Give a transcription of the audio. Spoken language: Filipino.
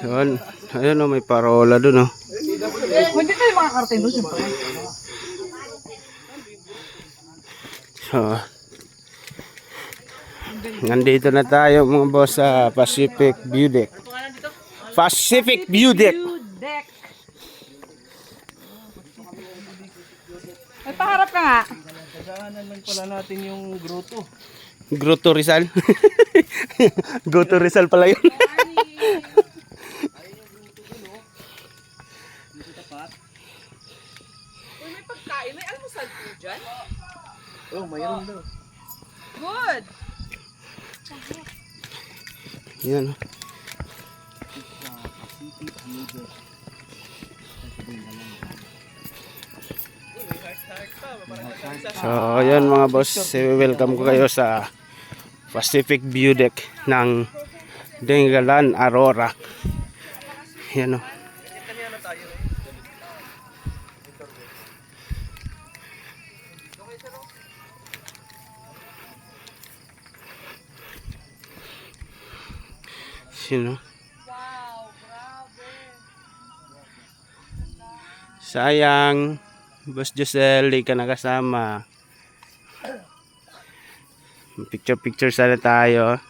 Yun. Ayun o, may parola dun o. Hindi tayo makakarating doon siyempre. So, nandito na tayo mga boss sa Pacific View Deck. Pacific View Deck. Deck. Ay, paharap ka nga. Daanan man pala natin yung grotto. Grotto Rizal. Grotto Rizal pala yun. Uy, may pagkain. May almusal po dyan. Oh, mayroon daw. Good. Yan o. So, ayan mga boss, welcome ko kayo sa Pacific View Deck ng Dingalan, Aurora. Yan o. Sino? Sayang, Boss Josel, di ka nakasama. Picture sana tayo.